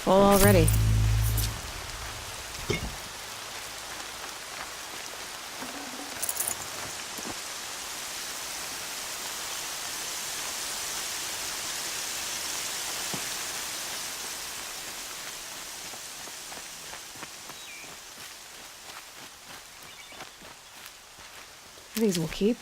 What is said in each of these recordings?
Full already. These will keep.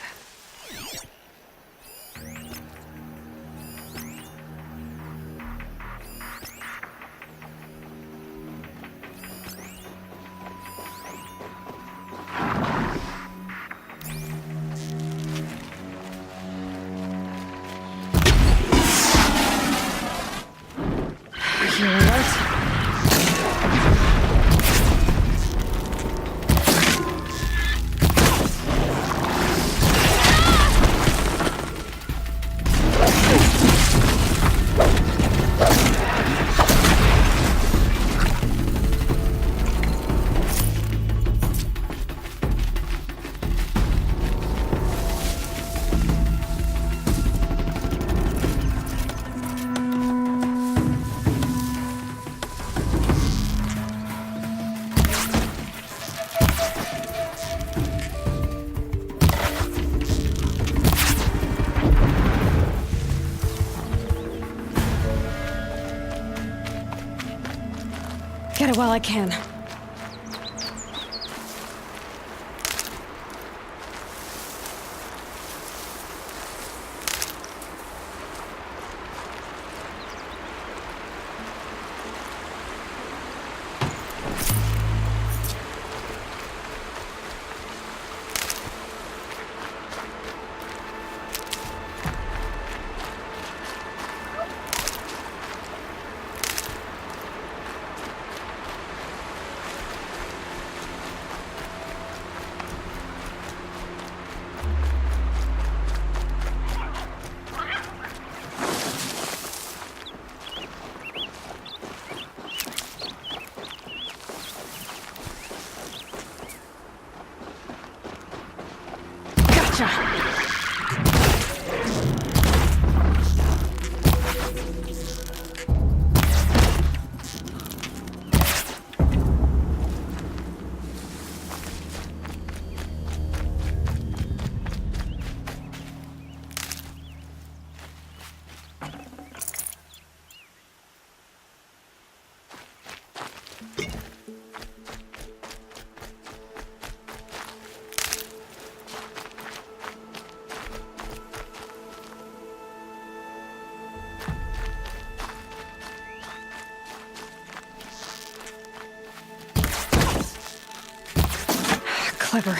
Healing arts. Get it while I can. Clever.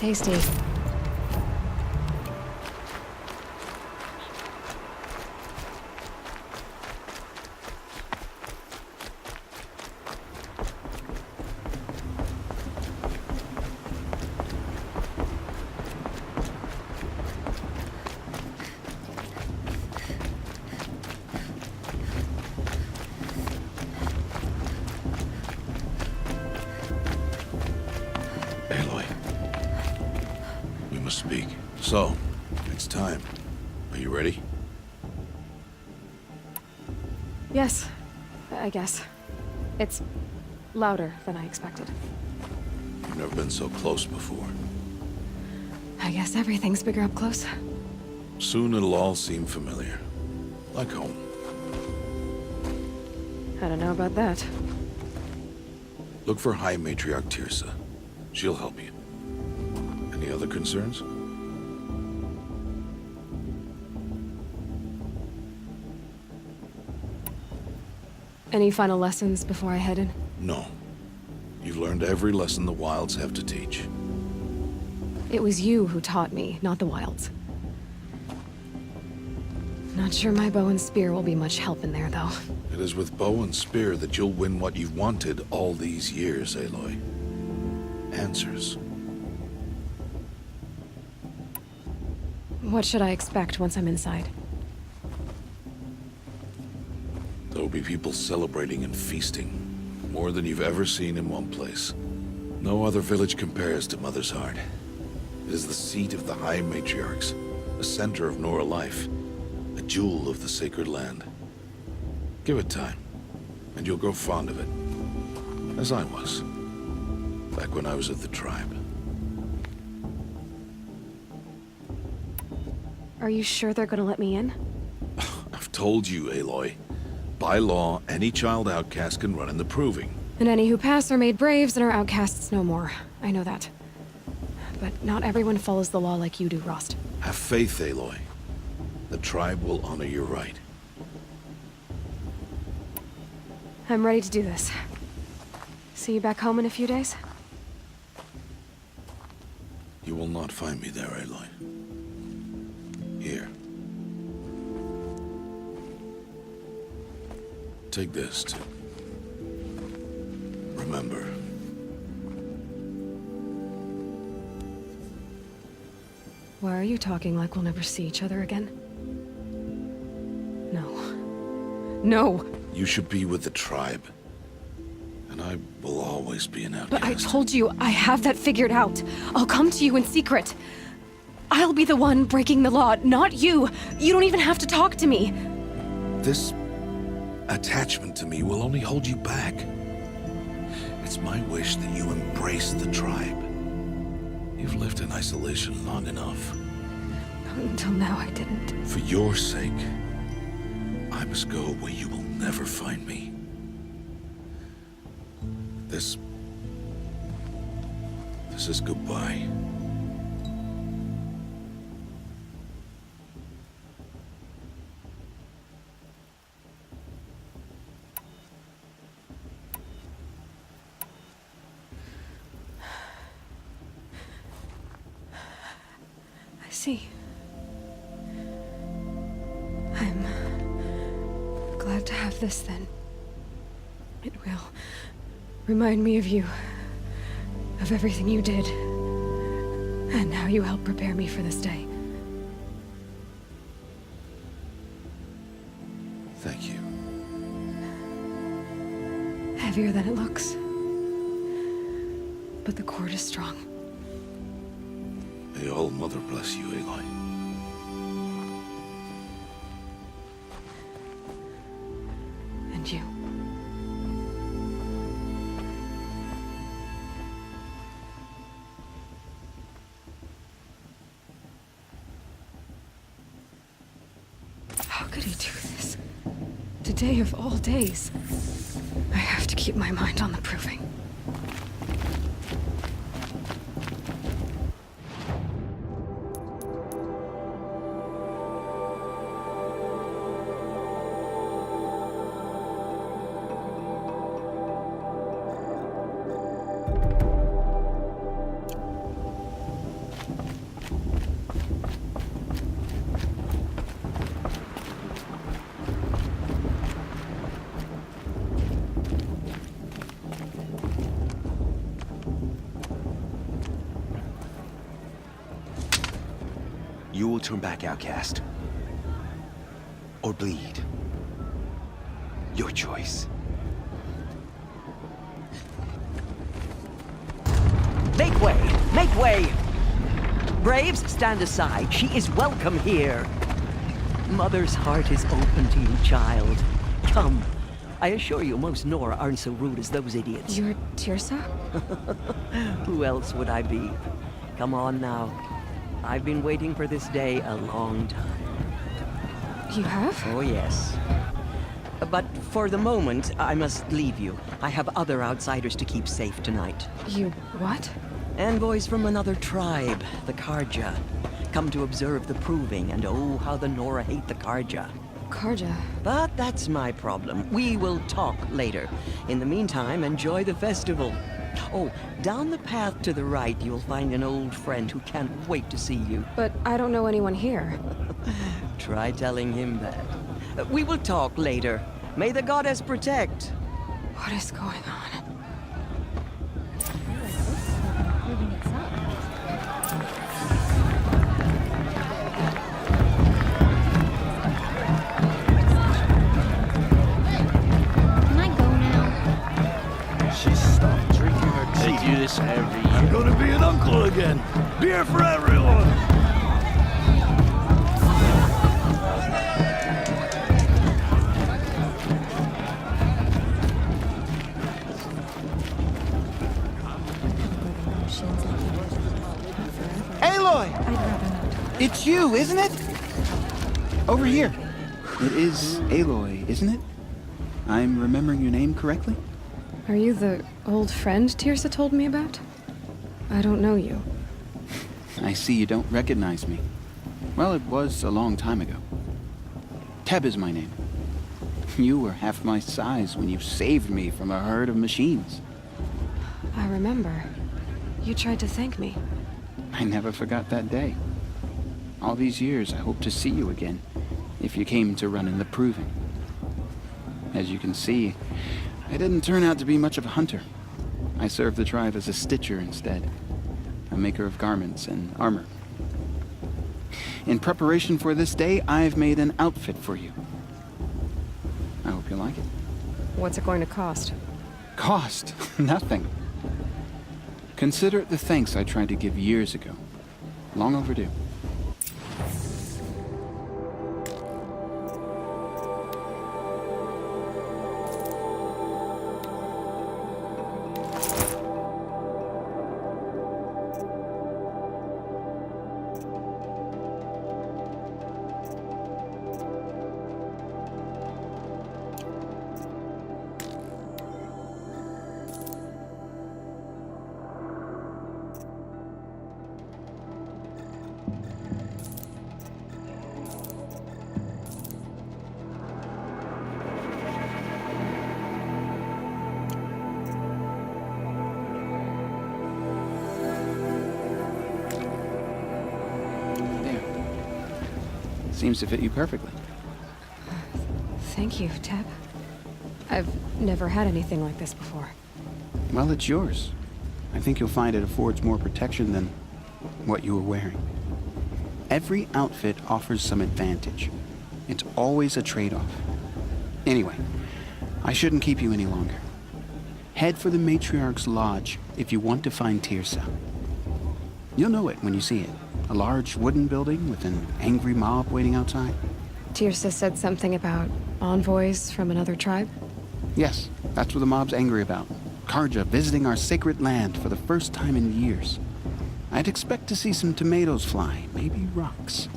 Tasty. Aloy. We must speak. So, it's time. Are you ready? Yes, I guess. It's louder than I expected. You've never been so close before. I guess everything's bigger up close. Soon it'll all seem familiar. Like home. I don't know about that. Look for High Matriarch Teersa. She'll help you. Any other concerns? Any final lessons before I head in? No. You've learned every lesson the Wilds have to teach. It was you who taught me, not the Wilds. Not sure my bow and spear will be much help in there, though. It is with bow and spear that you'll win what you've wanted all these years, Aloy. Answers. What should I expect once I'm inside? There will be people celebrating and feasting. More than you've ever seen in one place. No other village compares to Mother's Heart. It is the seat of the High Matriarchs, the center of Nora life, a jewel of the sacred land. Give it time, and you'll grow fond of it. As I was, back when I was at the tribe. Are you sure they're gonna let me in? I've told you, Aloy. By law, any child outcast can run in the Proving. And any who pass are made braves and are outcasts no more. I know that. But not everyone follows the law like you do, Rost. Have faith, Aloy. The tribe will honor your right. I'm ready to do this. See you back home in a few days? You will not find me there, Aloy. Here. Take this to remember. Why are you talking like we'll never see each other again? No. No! You should be with the tribe. And I will always be an outcast. But I told you, I have that figured out. I'll come to you in secret. I'll be the one breaking the law, not you. You don't even have to talk to me. This attachment to me will only hold you back. It's my wish that you embrace the tribe. You've lived in isolation long enough. Until now, I didn't. For your sake, I must go where you will never find me. This is goodbye. I see. I'm glad to have this then. It will remind me of you, of everything you did, and how you helped prepare me for this day. Thank you. Heavier than it looks. But the cord is strong. May All Mother bless you, Aloy. And you. How could he do this? Today of all days. I have to keep my mind on the Proving. You will turn back outcast. Or bleed. Your choice. Make way! Make way! Braves, stand aside. She is welcome here. Mother's heart is open to you, child. Come. I assure you, most Nora aren't so rude as those idiots. You're Tirsa? Who else would I be? Come on now. I've been waiting for this day a long time. You have? Oh, yes. But for the moment, I must leave you. I have other outsiders to keep safe tonight. You what? Envoys from another tribe, the Karja. Come to observe the proving, and oh, how the Nora hate the Karja. Karja. But that's my problem. We will talk later. In the meantime, enjoy the festival. Oh, down the path to the right, you'll find an old friend who can't wait to see you. But I don't know anyone here. Try telling him that. We will talk later. May the goddess protect. What is going on? Can I go now? She stopped drinking her tea. They do this every year. I'm gonna be an uncle again. Beer for everyone. Aloy! It's you, isn't it? Over here. It is Aloy, isn't it? I'm remembering your name correctly? Are you the old friend Tirsa told me about? I don't know you. I see you don't recognize me. Well, it was a long time ago. Teb is my name. You were half my size when you saved me from a herd of machines. I remember. You tried to thank me. I never forgot that day. All these years, I hope to see you again, if you came to run in the proving. As you can see, I didn't turn out to be much of a hunter. I served the tribe as a stitcher instead, a maker of garments and armor. In preparation for this day, I've made an outfit for you. I hope you like it. What's it going to cost? Cost? Nothing. Consider it the thanks I tried to give years ago. Long overdue. Seems to fit you perfectly. Thank you, Teb. I've never had anything like this before. Well, it's yours. I think you'll find it affords more protection than what you were wearing. Every outfit offers some advantage. It's always a trade-off. Anyway, I shouldn't keep you any longer. Head for the Matriarch's Lodge if you want to find Tirsa. You'll know it when you see it. A large wooden building with an angry mob waiting outside. Tirsa said something about envoys from another tribe? Yes, that's what the mob's angry about. Karja visiting our sacred land for the first time in years. I'd expect to see some tomatoes fly, maybe rocks.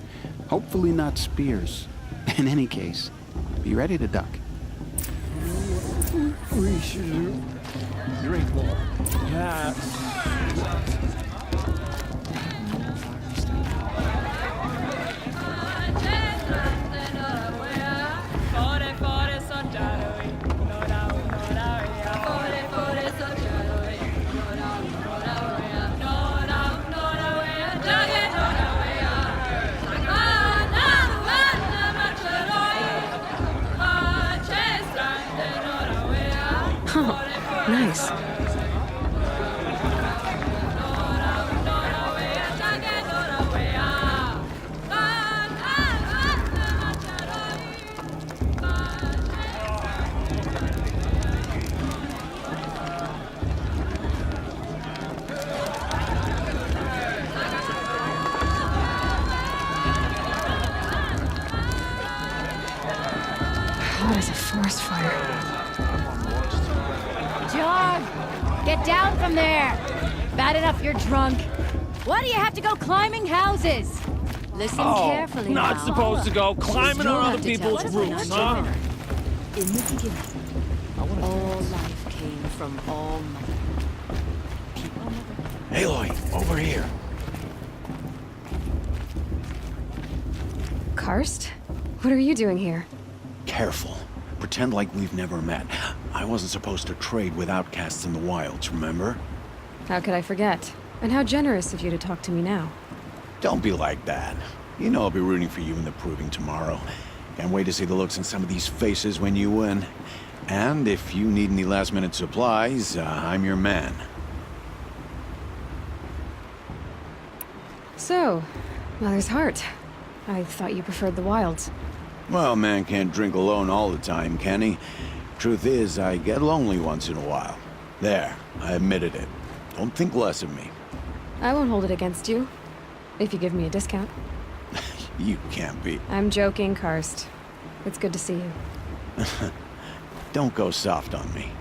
Hopefully not spears. In any case, be ready to duck. We should drink more. Yeah. Nice. forest fire. John! Get down from there! Bad enough you're drunk. Why do you have to go climbing houses? Listen carefully not now. supposed to go climbing You'll on have other to tell people's us roofs, what huh? In the beginning, all life came from all mother. People never... Aloy, over here. Karst? What are you doing here? Careful. Pretend like we've never met. I wasn't supposed to trade with outcasts in the wilds, remember? How could I forget? And how generous of you to talk to me now. Don't be like that. You know I'll be rooting for you in the proving tomorrow. Can't wait to see the looks in some of these faces when you win. And if you need any last-minute supplies, I'm your man. So, Mother's Heart. I thought you preferred the wilds. Well, man can't drink alone all the time, can he? Truth is, I get lonely once in a while. There, I admitted it. Don't think less of me. I won't hold it against you. If you give me a discount. You can't be. I'm joking, Karst. It's good to see you. Don't go soft on me.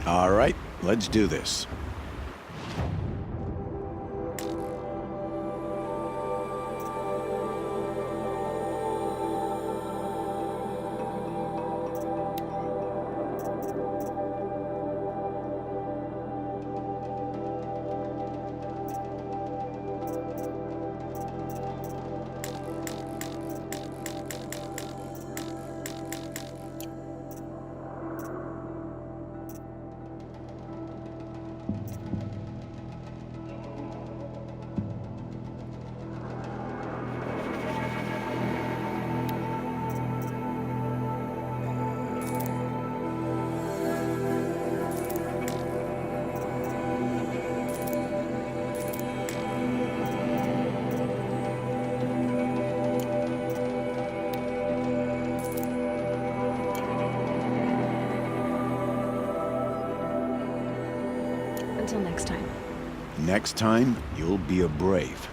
All right, let's do this. Until next time. Next time, you'll be a brave.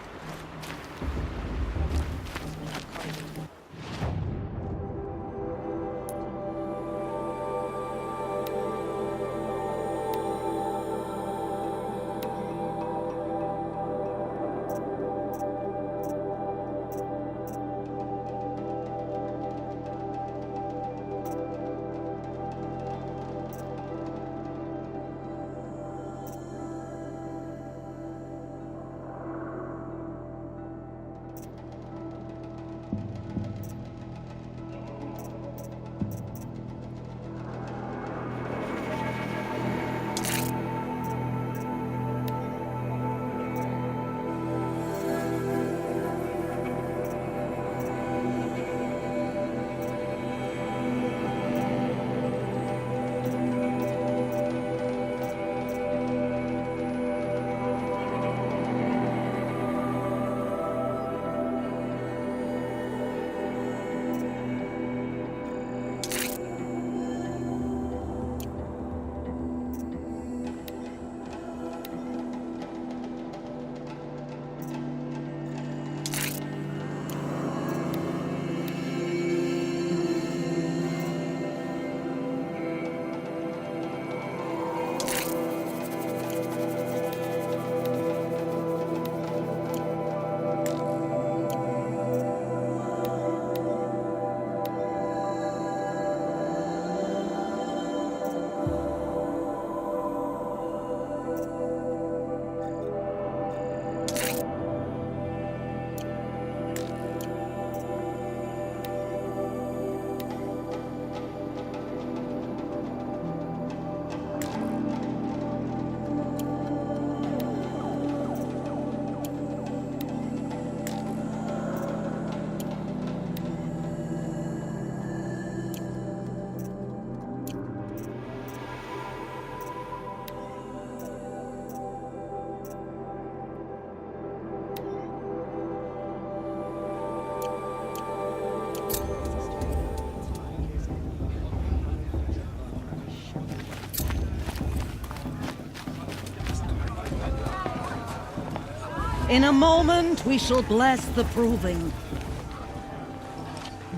In a moment, we shall bless the proving.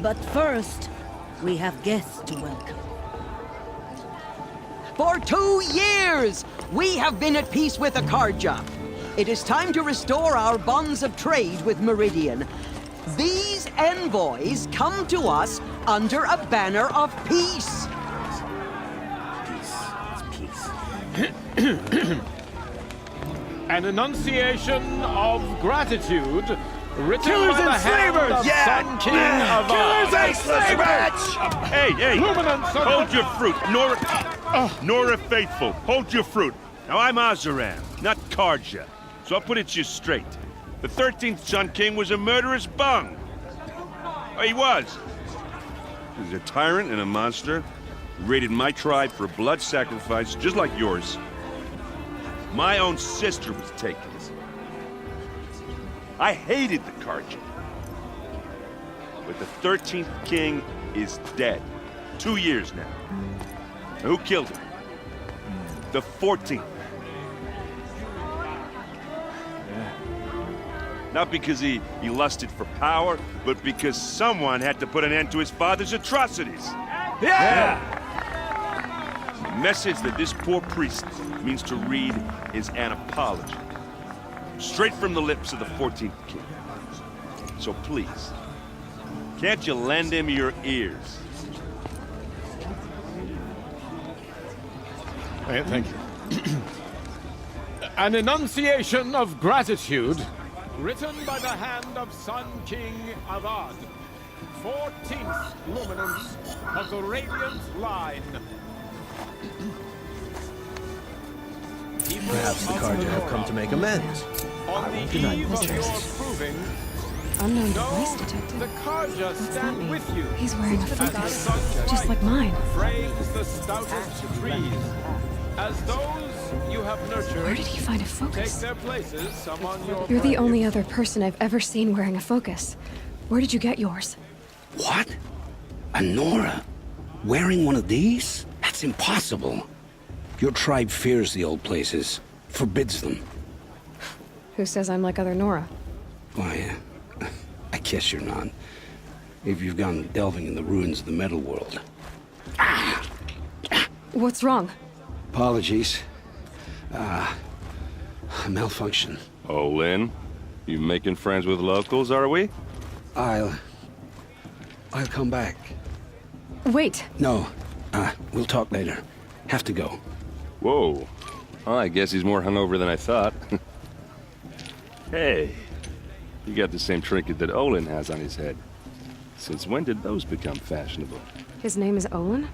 But first, We have guests to welcome. For 2 years, we have been at peace with Akarja. It is time to restore our bonds of trade with Meridian. These envoys come to us under a banner of peace. An enunciation of gratitude written Killers by the and hand slavers! of Yeah! Sun King of Killers and slavers! Hey, Luminance of hold your fruit. Nora Faithful, hold your fruit. Now, I'm Azaram, not Karja, so I'll put it to you straight. The 13th Sun King was a murderous bung. Oh, he was. He was a tyrant and a monster. He raided my tribe for blood sacrifice, just like yours. My own sister was taken. I hated the Karja. But the 13th king is dead. 2 years now. Now, who killed him? The 14th. Not because he lusted for power, but because someone had to put an end to his father's atrocities. Yeah! The message that this poor priest means to read is an apology. Straight from the lips of the 14th king. So please, can't you lend him your ears? Thank you. An enunciation of gratitude written by the hand of Sun King Avad, 14th luminance of the Radiant Line. Perhaps the Karja have come to make amends. On the eve of your proving, Unknown know device detected. the Karja What's that stand mean? with you. He's wearing a As the focus, sun's just like light mine. frames the stoutest trees. As those you have nurtured Where did he find a take focus? their places among your You're the brave. only other person I've ever seen wearing a focus. Where did you get yours? What? A Nora? Wearing one of these? That's impossible. Your tribe fears the old places, forbids them. Who says I'm like other Nora? Why, I guess you're not. If you've gone delving in the ruins of the metal world. What's wrong? Apologies. A malfunction. Oh, Lynn, you making friends with locals, are we? I'll come back. Wait! No, we'll talk later. Have to go. Whoa. Well, I guess he's more hungover than I thought. Hey, you got the same trinket that Olin has on his head. Since when did those become fashionable? His name is Olin?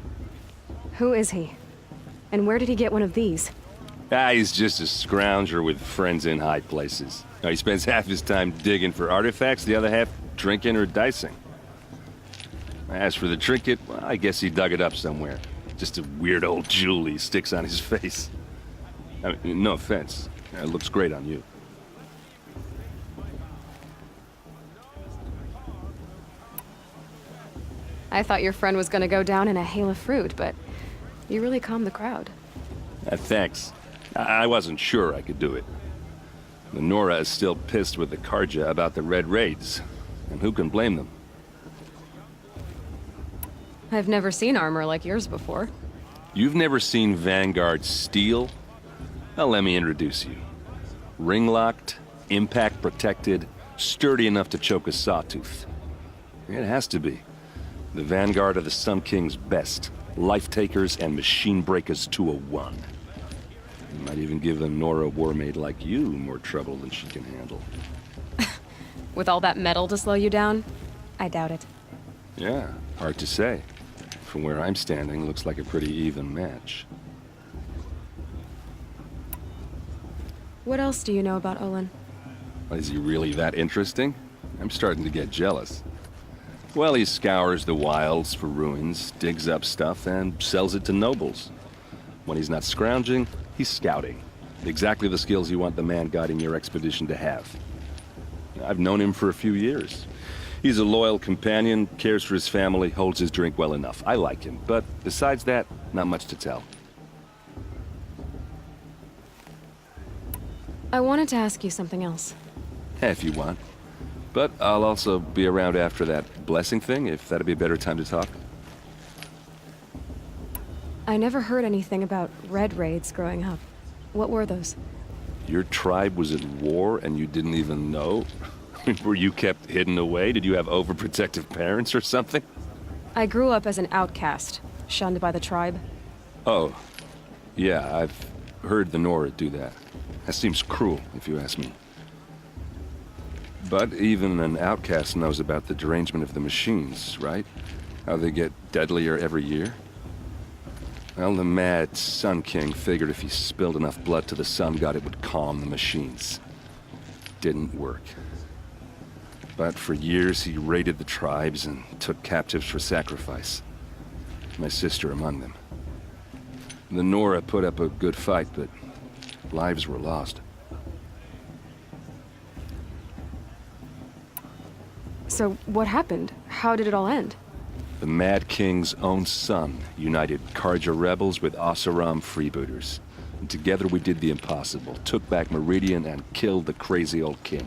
Who is he? And where did he get one of these? He's just a scrounger with friends in high places. He spends half his time digging for artifacts, the other half drinking or dicing. As for the trinket, well, I guess he dug it up somewhere. Just a weird old jewel he sticks on his face. I mean, no offense. It looks great on you. I thought your friend was gonna go down in a hail of fruit, but you really calmed the crowd. Thanks. I wasn't sure I could do it. The Nora is still pissed with the Karja about the Red Raids, and who can blame them? I've never seen armor like yours before. You've never seen Vanguard steel? Well, let me introduce you. Ring-locked, impact-protected, sturdy enough to choke a sawtooth. It has to be. The Vanguard are the Sun King's best. Life-takers and machine breakers to a one. You might even give a Nora warmaid like you more trouble than she can handle. With all that metal to slow you down? I doubt it. Yeah, hard to say. From where I'm standing, looks like a pretty even match. What else do you know about Olin? Is he really that interesting? I'm starting to get jealous. Well, he scours the wilds for ruins, digs up stuff, and sells it to nobles. When he's not scrounging, he's scouting. Exactly the skills you want the man guiding your expedition to have. I've known him for a few years. He's a loyal companion, cares for his family, holds his drink well enough. I like him, but besides that, not much to tell. I wanted to ask you something else. If you want. But I'll also be around after that blessing thing, if that'd be a better time to talk. never heard anything about red raids growing up. What were those? Your tribe was at war and you didn't even know? Were you kept hidden away? Did you have overprotective parents or something? I grew up as an outcast, shunned by the tribe. Oh, yeah, I've heard the Nora do that. That seems cruel, if you ask me. But even an outcast knows about the derangement of the machines, right? How they get deadlier every year? Well, the mad Sun King figured if he spilled enough blood to the Sun God, it would calm the machines. Didn't work. But for years, he raided the tribes and took captives for sacrifice. My sister among them. The Nora put up a good fight, but lives were lost. So, what happened? How did it all end? The Mad King's own son united Carja rebels with Oseram freebooters. And together we did the impossible, took back Meridian and killed the crazy old king.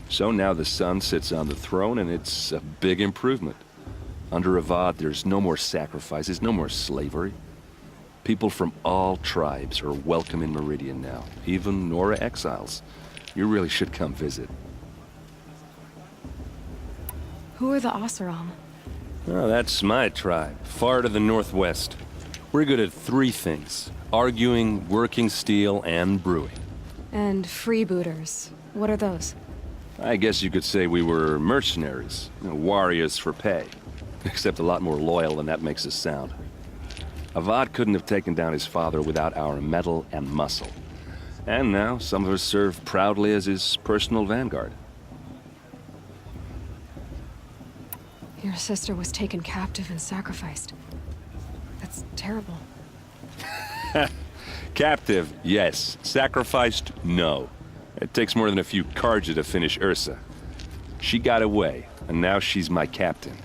So now the son sits on the throne and it's a big improvement. Under Avad, there's no more sacrifices, no more slavery. People from all tribes are welcome in Meridian now, even Nora exiles. You really should come visit. Who are the Oseram? Oh, that's my tribe, far to the northwest. We're good at 3 things: arguing, working steel, and brewing. And freebooters. What are those? I guess you could say we were mercenaries, warriors for pay. Except a lot more loyal than that makes us sound. Avad couldn't have taken down his father without our metal and muscle. And now some of us serve proudly as his personal vanguard. Your sister was taken captive and sacrificed. That's terrible. Captive, yes. Sacrificed, no. It takes more than a few Carja to finish Ursa. She got away, and now she's my captain.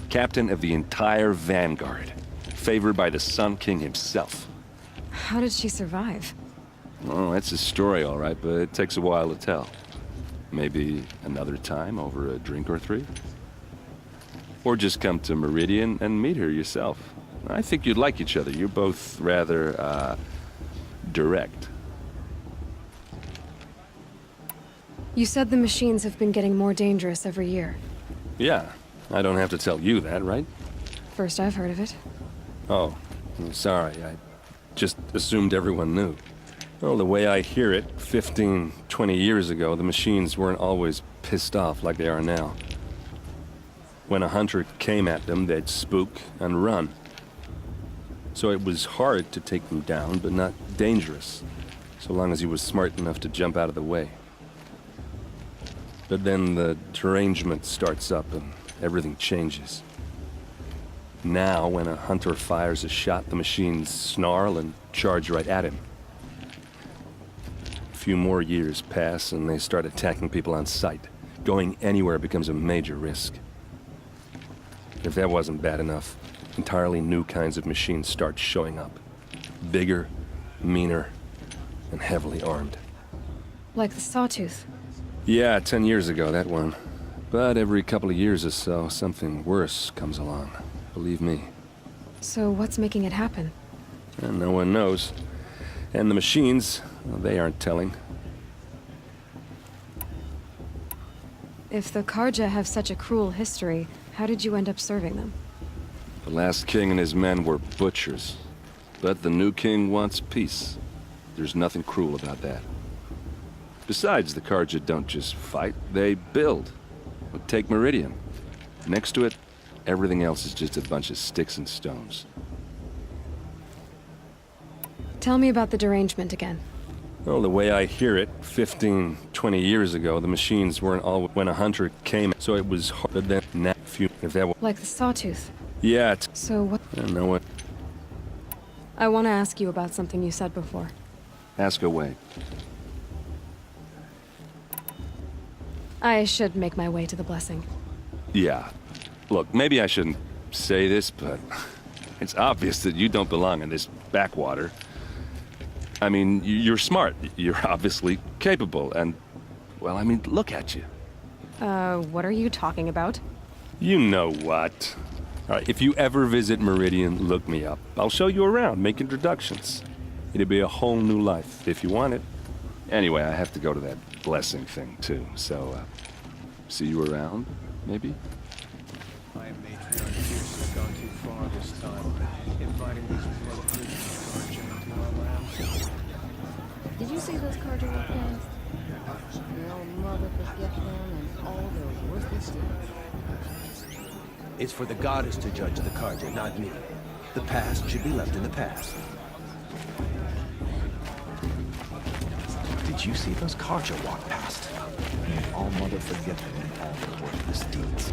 Captain of the entire Vanguard. Favored by the Sun King himself. How did she survive? Oh, that's a story, all right, but it takes a while to tell. Maybe another time over a drink or 3? Or just come to Meridian and meet her yourself. I think you'd like each other. You're both rather, direct. You said the machines have been getting more dangerous every year. Yeah, I don't have to tell you that, right? First I've heard of it. Oh, I'm sorry. I just assumed everyone knew. Well, the way I hear it, 15, 20 years ago, the machines weren't always pissed off like they are now. When a hunter came at them, they'd spook and run. So it was hard to take them down, but not dangerous, so long as he was smart enough to jump out of the way. But then the derangement starts up and everything changes. Now, when a hunter fires a shot, the machines snarl and charge right at him. A few more years pass and they start attacking people on sight. Going anywhere becomes a major risk. If that wasn't bad enough, entirely new kinds of machines start showing up. Bigger, meaner, and heavily armed. Like the Sawtooth. Yeah, 10 years ago, that one. But every couple of years or so, something worse comes along. Believe me. So what's making it happen? And no one knows. And the machines, well, they aren't telling. If the Carja have such a cruel history, how did you end up serving them? The last king and his men were butchers. But the new king wants peace. There's nothing cruel about that. Besides, the Carja don't just fight, they build. Take Meridian. Next to it, everything else is just a bunch of sticks and stones. Tell me about the derangement again. Well, the way I hear it, 15, 20 years ago, the machines weren't all when a hunter came, so it was hard. But then, now, if that was... Like the Sawtooth. Yeah, So what... I don't know what... I want to ask you about something you said before. Ask away. I should make my way to the blessing. Yeah. Look, maybe I shouldn't say this, but it's obvious that you don't belong in this backwater. I mean, you're smart. You're obviously capable, and... Well, I mean, look at you. What are you talking about? You know what. All right, if you ever visit Meridian, look me up. I'll show you around, make introductions. It'll be a whole new life, if you want it. Anyway, I have to go to that blessing thing, too. So, see you around, maybe? My matriarch Pierce has gone too far this time, inviting these brotherhoods into our lands. Did you see those Carter walk past? Your mother forget them and all their worthless deeds. It's for the goddess to judge the Carja, not me. The past should be left in the past. Did you see those Carja walk past? All mother forget them and all their worthless deeds.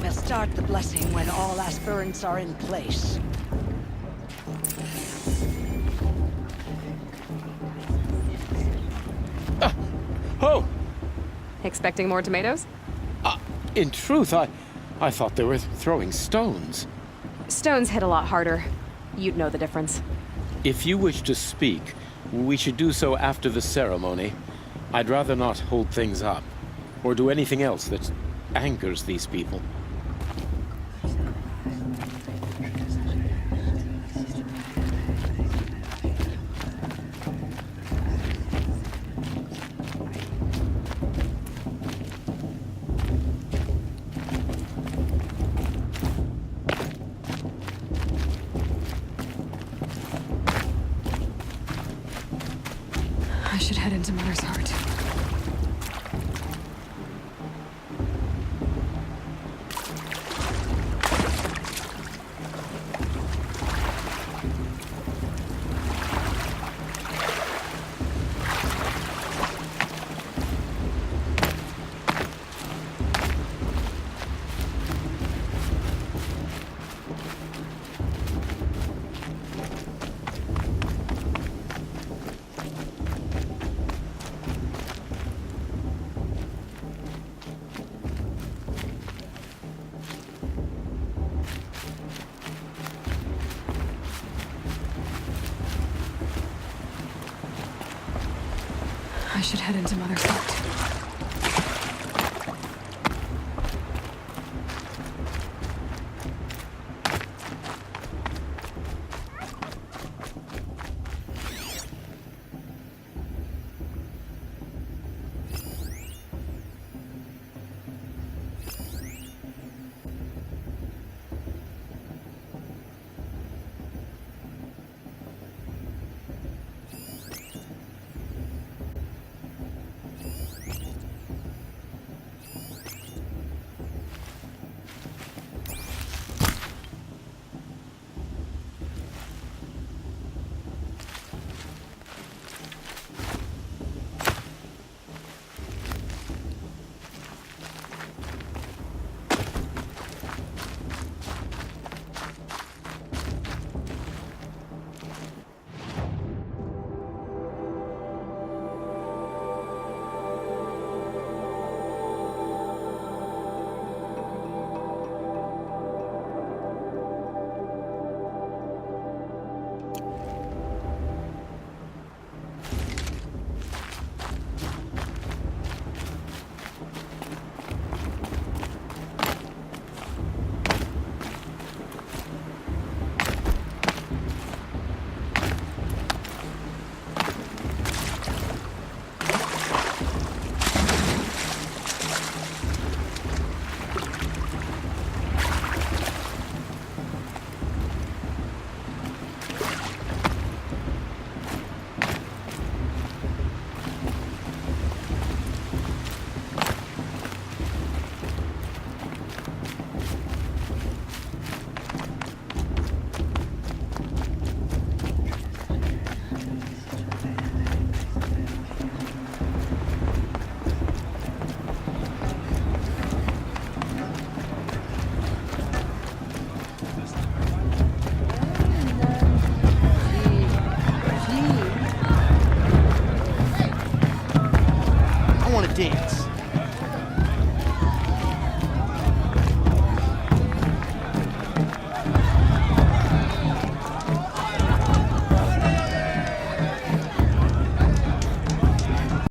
We'll start the blessing when all aspirants are in place. Oh! Expecting more tomatoes? In truth, I thought they were throwing stones. Stones hit a lot harder. You'd know the difference. If you wish to speak, we should do so after the ceremony. I'd rather not hold things up, or do anything else that angers these people. I should head into Mother's Heart. I should head into Mother's Heart. Dance.